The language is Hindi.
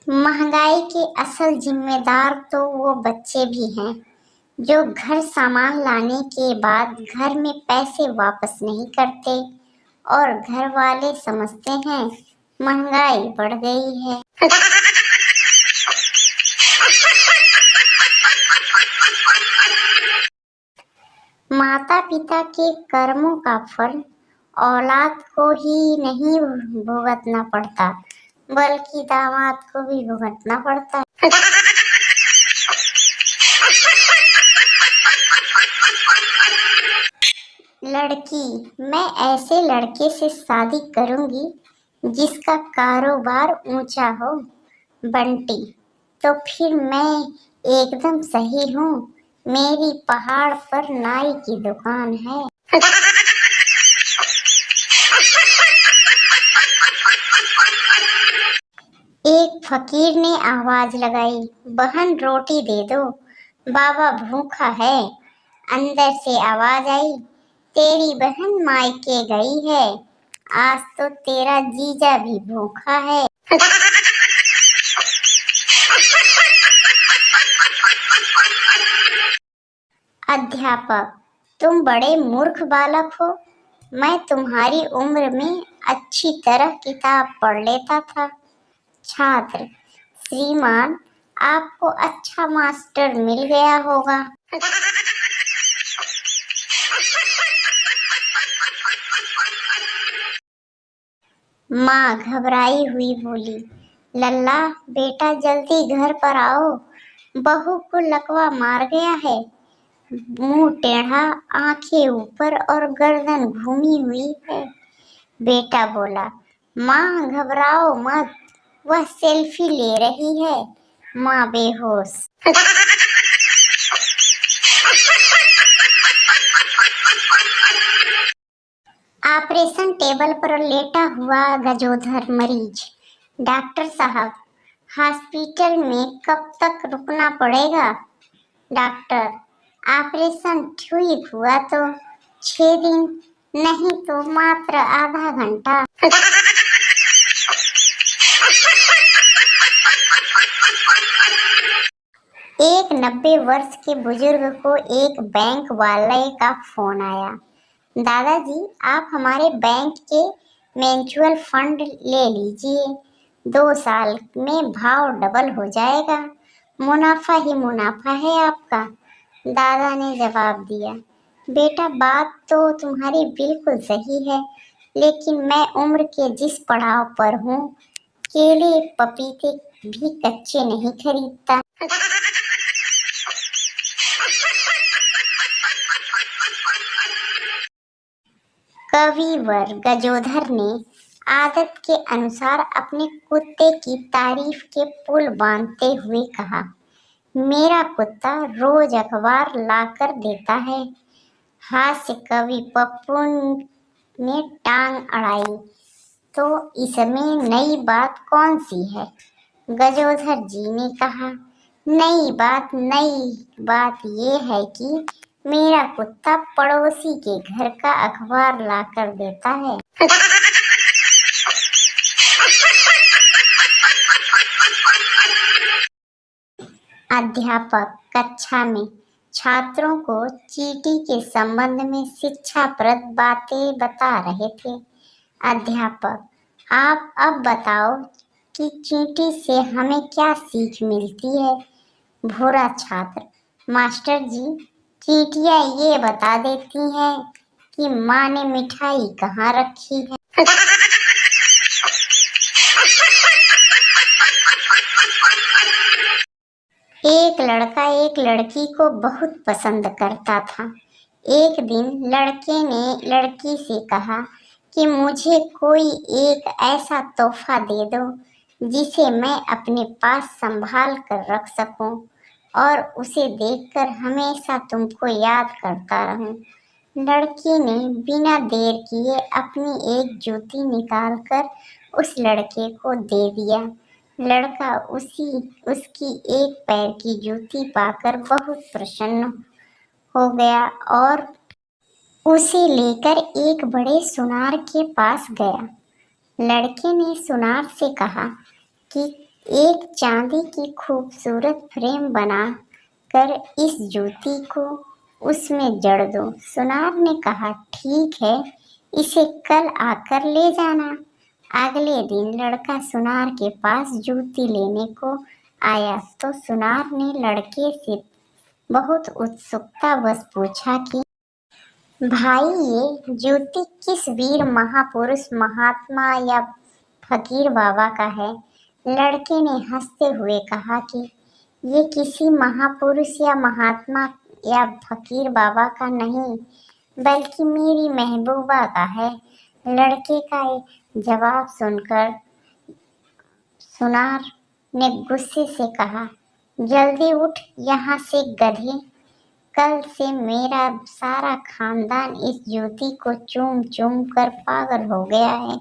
महंगाई के असल जिम्मेदार तो वो बच्चे भी हैं जो घर सामान लाने के बाद घर में पैसे वापस नहीं करते और घर वाले समझते हैं महंगाई बढ़ गई है। माता पिता के कर्मों का फल औलाद को ही नहीं भुगतना पड़ता बल्कि दामाद को भी भुगतना पड़ता है। लड़की, मैं ऐसे लड़के से शादी करूंगी जिसका कारोबार ऊंचा हो। बंटी, तो फिर मैं एकदम सही हूँ, मेरी पहाड़ पर नाई की दुकान है। एक फकीर ने आवाज लगाई, बहन रोटी दे दो, बाबा भूखा है। अंदर से आवाज आई, तेरी बहन मायके गई है, आज तो तेरा जीजा भी भूखा है। अध्यापक, तुम बड़े मूर्ख बालक हो, मैं तुम्हारी उम्र में अच्छी तरह किताब पढ़ लेता था। छात्र, श्रीमान, आपको अच्छा मास्टर मिल गया होगा। माँ घबराई हुई बोली, लल्ला बेटा जल्दी घर पर आओ, बहू को लकवा मार गया है। मुंह टेढ़ा, आंखें ऊपर और गर्दन घूमी हुई है। बेटा बोला, माँ घबराओ मत, वह सेल्फी ले रही है। माँ बेहोश। ऑपरेशन टेबल पर लेटा हुआ गजोधर मरीज। डॉक्टर साहब, हॉस्पिटल में कब तक रुकना पड़ेगा? डॉक्टर, ऑपरेशन ठीक हुआ तो 6 दिन, नहीं तो मात्र आधा घंटा। एक 90 वर्ष के बुजुर्ग को एक बैंक वाले का फोन आया। दादाजी, आप हमारे बैंक के म्यूचुअल फंड ले लीजिए, 2 साल में भाव डबल हो जाएगा, मुनाफा ही मुनाफा है आपका। दादा ने जवाब दिया, बेटा बात तो तुम्हारी बिल्कुल सही है, लेकिन मैं उम्र के जिस पड़ाव पर हूँ, केले पपीते भी कच्चे नहीं खरीदता। कविवर गजोधर ने आदत के अनुसार अपने कुत्ते की तारीफ के पुल बांधते हुए कहा, मेरा कुत्ता रोज अखबार लाकर देता है। हास्य कवि पप्पू ने टांग अड़ाई, तो इसमें नई बात कौन सी है? गजोधर जी ने कहा, नई बात ये है कि मेरा कुत्ता पड़ोसी के घर का अखबार लाकर देता है। अध्यापक कक्षा में छात्रों को चींटी के संबंध में शिक्षाप्रद बातें बता रहे थे। अध्यापक, आप अब बताओ कि चींटी से हमें क्या सीख मिलती है? भूरा छात्र, मास्टर जी, चींटियां ये बता देती हैं कि माँ ने मिठाई कहाँ रखी है। एक लड़का एक लड़की को बहुत पसंद करता था। एक दिन लड़के ने लड़की से कहा कि मुझे कोई एक ऐसा तोहफा दे दो जिसे मैं अपने पास संभाल कर रख सकूं और उसे देखकर हमेशा तुमको याद करता रहूं। लड़की ने बिना देर किए अपनी एक जूती निकालकर उस लड़के को दे दिया। लड़का उसकी एक पैर की जूती पाकर बहुत प्रसन्न हो गया और उसे लेकर एक बड़े सुनार के पास गया। लड़के ने सुनार से कहा कि एक चांदी की खूबसूरत फ्रेम बना कर इस जूती को उसमें जड़ दो। सुनार ने कहा, ठीक है, इसे कल आकर ले जाना। अगले दिन लड़का सुनार के पास जूती लेने को आया तो सुनार ने लड़के से बहुत उत्सुकता बस पूछा कि भाई, ये जूती किस वीर महापुरुष, महात्मा या फकीर बाबा का है? लड़के ने हंसते हुए कहा कि ये किसी महापुरुष या महात्मा या फकीर बाबा का नहीं, बल्कि मेरी महबूबा का है। लड़के का जवाब सुनकर सुनार ने गुस्से से कहा, जल्दी उठ यहाँ से गधे, कल से मेरा सारा खानदान इस जूती को चूम चूम कर पागल हो गया है।